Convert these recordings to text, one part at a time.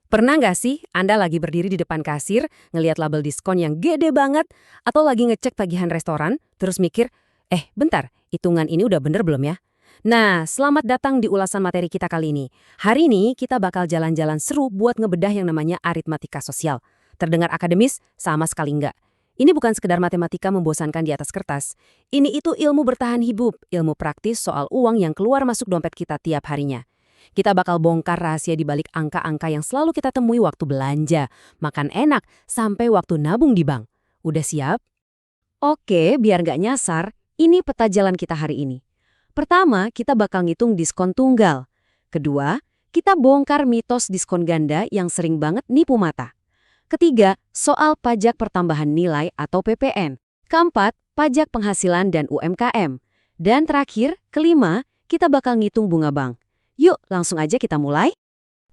Pernah nggak sih Anda lagi berdiri di depan kasir, ngelihat label diskon yang gede banget, atau lagi ngecek tagihan restoran, terus mikir, bentar, hitungan ini udah bener belum ya? Nah, selamat datang di ulasan materi kita kali ini. Hari ini kita bakal jalan-jalan seru buat ngebedah yang namanya aritmatika sosial. Terdengar akademis? Sama sekali nggak. Ini bukan sekedar matematika membosankan di atas kertas. Ini itu ilmu bertahan hidup, ilmu praktis soal uang yang keluar masuk dompet kita tiap harinya. Kita bakal bongkar rahasia di balik angka-angka yang selalu kita temui waktu belanja, makan enak, sampai waktu nabung di bank. Udah siap? Oke, biar nggak nyasar, ini peta jalan kita hari ini. Pertama, kita bakal ngitung diskon tunggal. Kedua, kita bongkar mitos diskon ganda yang sering banget nipu mata. Ketiga, soal pajak pertambahan nilai atau PPN. Keempat, pajak penghasilan dan UMKM. Dan terakhir, kelima, kita bakal ngitung bunga bank. Yuk, langsung aja kita mulai.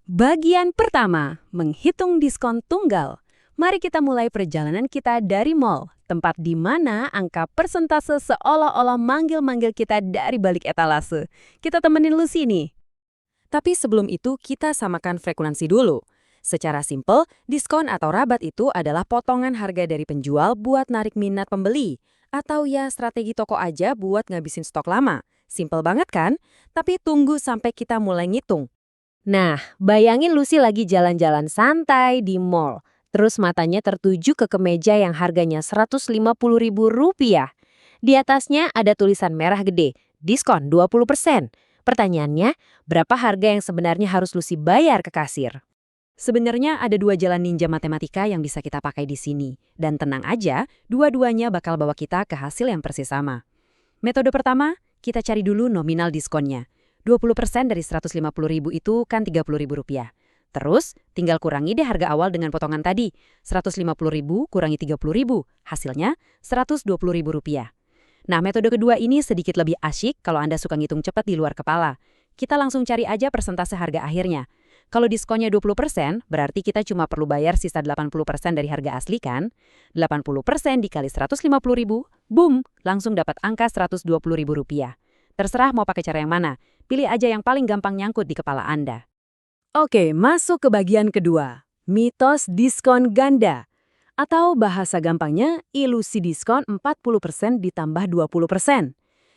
Bagian pertama, menghitung diskon tunggal. Mari kita mulai perjalanan kita dari mall, tempat di mana angka persentase seolah-olah manggil-manggil kita dari balik etalase. Kita temenin lu sini. Tapi sebelum itu, kita samakan frekuensi dulu. Secara simpel, diskon atau rabat itu adalah potongan harga dari penjual buat narik minat pembeli. Atau ya strategi toko aja buat ngabisin stok lama. Simpel banget kan? Tapi tunggu sampai kita mulai ngitung. Nah, bayangin Lucy lagi jalan-jalan santai di mall. Terus matanya tertuju ke kemeja yang harganya Rp150.000. Di atasnya ada tulisan merah gede, diskon 20%. Pertanyaannya, berapa harga yang sebenarnya harus Lucy bayar ke kasir? Sebenarnya ada dua jalan ninja matematika yang bisa kita pakai di sini. Dan tenang aja, dua-duanya bakal bawa kita ke hasil yang persis sama. Metode pertama, kita cari dulu nominal diskonnya. 20% dari Rp150.000 itu kan Rp30.000. Terus, tinggal kurangi deh harga awal dengan potongan tadi. Rp150.000 kurangi Rp30.000. Hasilnya Rp120.000. Nah, metode kedua ini sedikit lebih asyik kalau Anda suka ngitung cepat di luar kepala. Kita langsung cari aja persentase harga akhirnya. Kalau diskonnya 20%, berarti kita cuma perlu bayar sisa 80% dari harga asli kan? 80% dikali Rp150.000, boom, langsung dapat angka Rp120.000. Terserah mau pakai cara yang mana, pilih aja yang paling gampang nyangkut di kepala Anda. Oke, masuk ke bagian kedua, mitos diskon ganda. Atau bahasa gampangnya, ilusi diskon 40% ditambah 20%.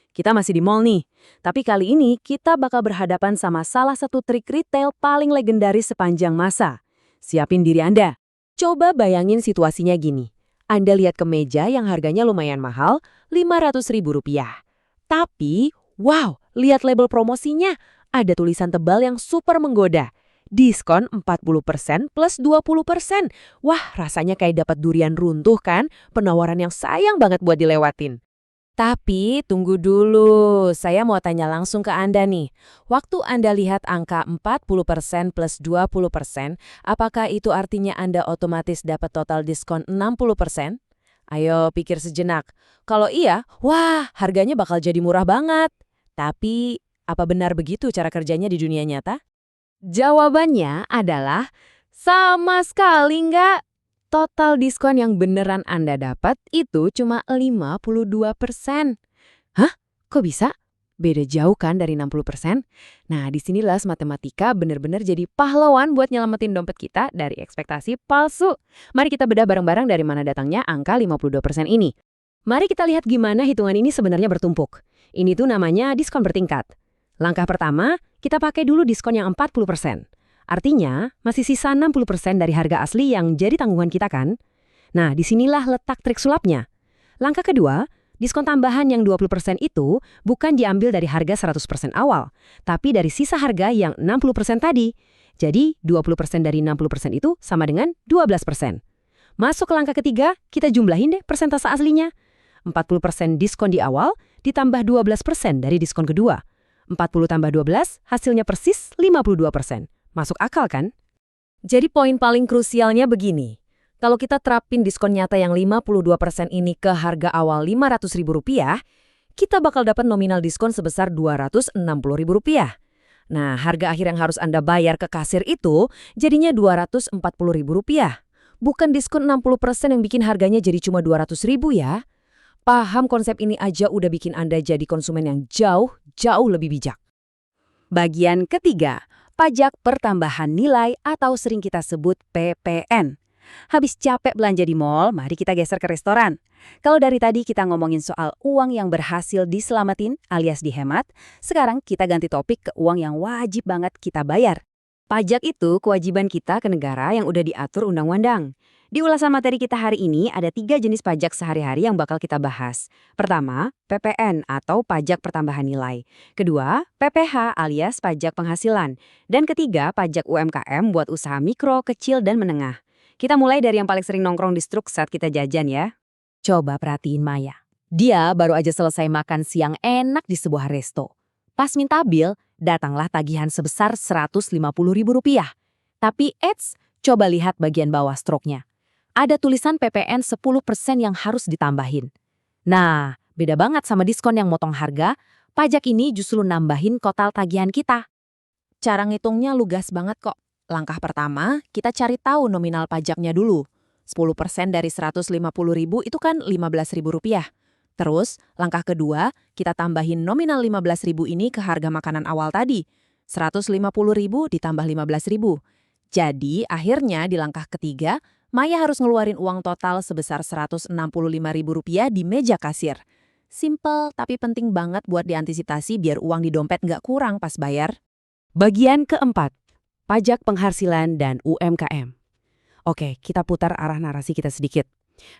Kita masih di mall nih, tapi kali ini kita bakal berhadapan sama salah satu trik retail paling legendaris sepanjang masa. Siapin diri Anda. Coba bayangin situasinya gini. Anda lihat kemeja yang harganya lumayan mahal, Rp500.000. Tapi, wow, lihat label promosinya. Ada tulisan tebal yang super menggoda. Diskon 40% plus 20%. Wah, rasanya kayak dapat durian runtuh kan? Penawaran yang sayang banget buat dilewatin. Tapi tunggu dulu, saya mau tanya langsung ke Anda nih. Waktu Anda lihat angka 40% plus 20%, apakah itu artinya Anda otomatis dapat total diskon 60%? Ayo pikir sejenak. Kalau iya, wah harganya bakal jadi murah banget. Tapi apa benar begitu cara kerjanya di dunia nyata? Jawabannya adalah sama sekali nggak. Total diskon yang beneran Anda dapat itu cuma 52%. Hah? Kok bisa? Beda jauh kan dari 60%? Nah, disinilah matematika bener-bener jadi pahlawan buat nyelamatin dompet kita dari ekspektasi palsu. Mari kita bedah bareng-bareng dari mana datangnya angka 52% ini. Mari kita lihat gimana hitungan ini sebenarnya bertumpuk. Ini tuh namanya diskon bertingkat. Langkah pertama, kita pakai dulu diskon yang 40%. Artinya, masih sisa 60% dari harga asli yang jadi tanggungan kita kan? Nah, disinilah letak trik sulapnya. Langkah kedua, diskon tambahan yang 20% itu bukan diambil dari harga 100% awal, tapi dari sisa harga yang 60% tadi. Jadi, 20% dari 60% itu sama dengan 12%. Masuk ke langkah ketiga, kita jumlahin deh persentase aslinya. 40% diskon di awal ditambah 12% dari diskon kedua. 40 tambah 12 hasilnya persis 52%. Masuk akal kan? Jadi poin paling krusialnya begini. Kalau kita terapin diskon nyata yang 52% ini ke harga awal Rp500.000, kita bakal dapat nominal diskon sebesar Rp260.000. Nah, harga akhir yang harus Anda bayar ke kasir itu jadinya Rp240.000. Bukan diskon 60% yang bikin harganya jadi cuma Rp200.000 ya. Paham konsep ini aja udah bikin Anda jadi konsumen yang jauh lebih bijak. Bagian ketiga, Pajak pertambahan nilai atau sering kita sebut PPN. Habis capek belanja di mall, mari kita geser ke restoran. Kalau dari tadi kita ngomongin soal uang yang berhasil diselamatin alias dihemat, sekarang kita ganti topik ke uang yang wajib banget kita bayar. Pajak itu kewajiban kita ke negara yang udah diatur undang-undang. Di ulasan materi kita hari ini ada 3 jenis pajak sehari-hari yang bakal kita bahas. Pertama, PPN atau pajak pertambahan nilai. Kedua, PPH alias pajak penghasilan. Dan ketiga, pajak UMKM buat usaha mikro, kecil, dan menengah. Kita mulai dari yang paling sering nongkrong di struk saat kita jajan ya. Coba perhatiin Maya. Dia baru aja selesai makan siang enak di sebuah resto. Pas minta bil, datanglah tagihan sebesar Rp150.000. Tapi coba lihat bagian bawah stroknya. Ada tulisan PPN 10% yang harus ditambahin. Nah, beda banget sama diskon yang motong harga, pajak ini justru nambahin total tagihan kita. Cara ngitungnya lugas banget kok. Langkah pertama, kita cari tahu nominal pajaknya dulu. 10% dari Rp150.000 itu kan Rp15.000. Terus, langkah kedua, kita tambahin nominal Rp15.000 ini ke harga makanan awal tadi. Rp150.000 ditambah Rp15.000. Jadi, akhirnya di langkah ketiga, Maya harus ngeluarin uang total sebesar Rp165.000 di meja kasir. Simple, tapi penting banget buat diantisipasi biar uang di dompet nggak kurang pas bayar. Bagian keempat, pajak penghasilan dan UMKM. Oke, kita putar arah narasi kita sedikit.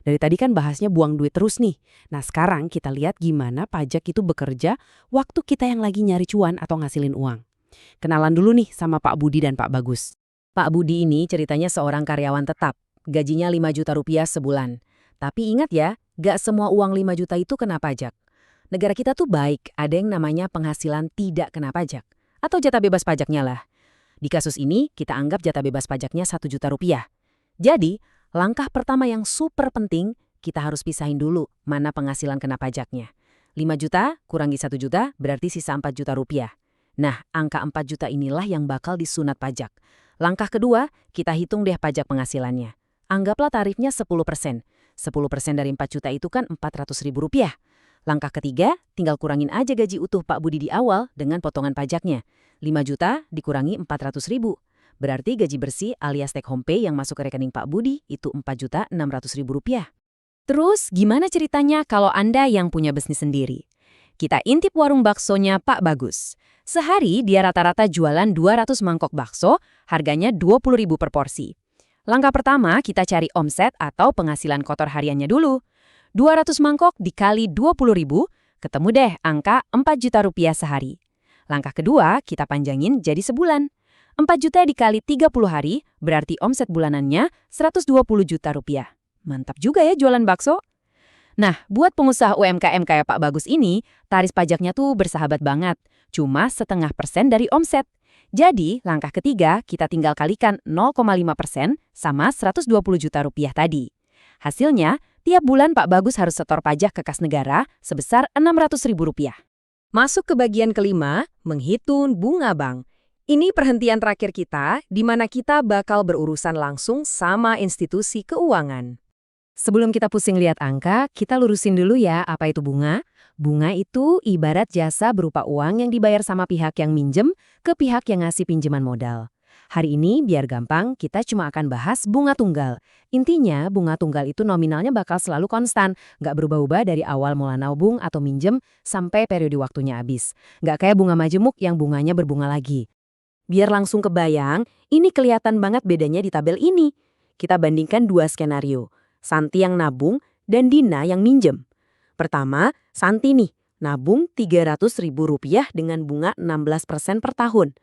Dari tadi kan bahasnya buang duit terus nih. Nah sekarang kita lihat gimana pajak itu bekerja waktu kita yang lagi nyari cuan atau ngasilin uang. Kenalan dulu nih sama Pak Budi dan Pak Bagus. Pak Budi ini ceritanya seorang karyawan tetap. Gajinya Rp5 juta sebulan. Tapi ingat ya, gak semua uang 5 juta itu kena pajak. Negara kita tuh baik, ada yang namanya penghasilan tidak kena pajak. Atau jatah bebas pajaknya lah. Di kasus ini, kita anggap jatah bebas pajaknya Rp1 juta. Jadi, langkah pertama yang super penting, kita harus pisahin dulu mana penghasilan kena pajaknya. 5 juta kurangi 1 juta berarti sisa Rp4 juta. Nah, angka 4 juta inilah yang bakal disunat pajak. Langkah kedua, kita hitung deh pajak penghasilannya. Anggaplah tarifnya 10%. 10% dari 4 juta itu kan Rp400.000. Langkah ketiga, tinggal kurangin aja gaji utuh Pak Budi di awal dengan potongan pajaknya. 5 juta dikurangi 400.000. Berarti gaji bersih alias take home pay yang masuk ke rekening Pak Budi itu Rp4.600.000. Terus gimana ceritanya kalau Anda yang punya bisnis sendiri? Kita intip warung baksonya Pak Bagus. Sehari dia rata-rata jualan 200 mangkok bakso, harganya Rp20.000 per porsi. Langkah pertama kita cari omset atau penghasilan kotor hariannya dulu. 200 mangkok dikali Rp20.000, ketemu deh angka Rp4 juta sehari. Langkah kedua kita panjangin jadi sebulan. 4 juta dikali 30 hari, berarti omset bulanannya Rp120 juta. Mantap juga ya jualan bakso. Nah, buat pengusaha UMKM kayak Pak Bagus ini, tarif pajaknya tuh bersahabat banget. Cuma 0,5% dari omset. Jadi, langkah ketiga kita tinggal kalikan 0,5% sama Rp120 juta tadi. Hasilnya, tiap bulan Pak Bagus harus setor pajak ke kas negara sebesar Rp600.000. Masuk ke bagian kelima, menghitung bunga bank. Ini perhentian terakhir kita, di mana kita bakal berurusan langsung sama institusi keuangan. Sebelum kita pusing lihat angka, kita lurusin dulu ya apa itu bunga. Bunga itu ibarat jasa berupa uang yang dibayar sama pihak yang minjem ke pihak yang ngasih pinjaman modal. Hari ini, biar gampang, kita cuma akan bahas bunga tunggal. Intinya, bunga tunggal itu nominalnya bakal selalu konstan, nggak berubah-ubah dari awal mula nabung atau minjem sampai periode waktunya habis. Nggak kayak bunga majemuk yang bunganya berbunga lagi. Biar langsung kebayang, ini kelihatan banget bedanya di tabel ini. Kita bandingkan 2 skenario, Santi yang nabung dan Dina yang minjem. Pertama, Santi nih, nabung Rp300.000 dengan bunga 16% per tahun.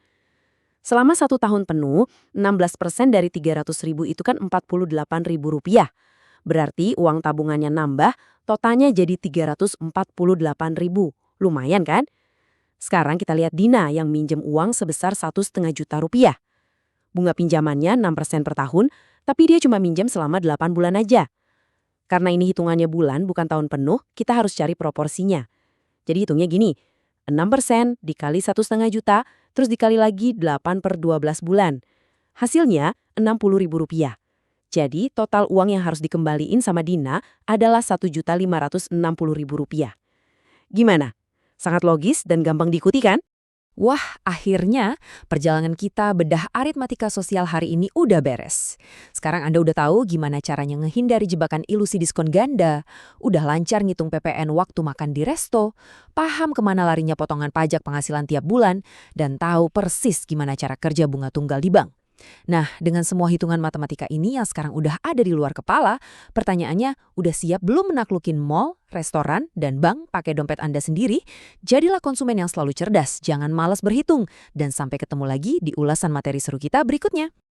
Selama 1 tahun penuh, 16% dari Rp300.000 itu kan Rp48.000. Berarti uang tabungannya nambah, totalnya jadi Rp348.000. Lumayan kan? Sekarang kita lihat Dina yang minjem uang sebesar Rp1,5 juta. Bunga pinjamannya 6% per tahun, tapi dia cuma minjem selama 8 bulan aja. Karena ini hitungannya bulan bukan tahun penuh, kita harus cari proporsinya. Jadi hitungnya gini, 6% dikali Rp1,5 juta, terus dikali lagi 8 per 12 bulan. Hasilnya Rp60.000. Jadi total uang yang harus dikembaliin sama Dina adalah Rp1.560.000. Gimana? Sangat logis dan gampang diikuti kan? Wah, akhirnya perjalanan kita bedah aritmatika sosial hari ini udah beres. Sekarang Anda udah tahu gimana caranya ngehindari jebakan ilusi diskon ganda, udah lancar ngitung PPN waktu makan di resto, paham kemana larinya potongan pajak penghasilan tiap bulan, dan tahu persis gimana cara kerja bunga tunggal di bank. Nah, dengan semua hitungan matematika ini yang sekarang udah ada di luar kepala, pertanyaannya, udah siap belum menaklukin mall, restoran, dan bank pakai dompet Anda sendiri? Jadilah konsumen yang selalu cerdas, jangan malas berhitung. Dan sampai ketemu lagi di ulasan materi seru kita berikutnya.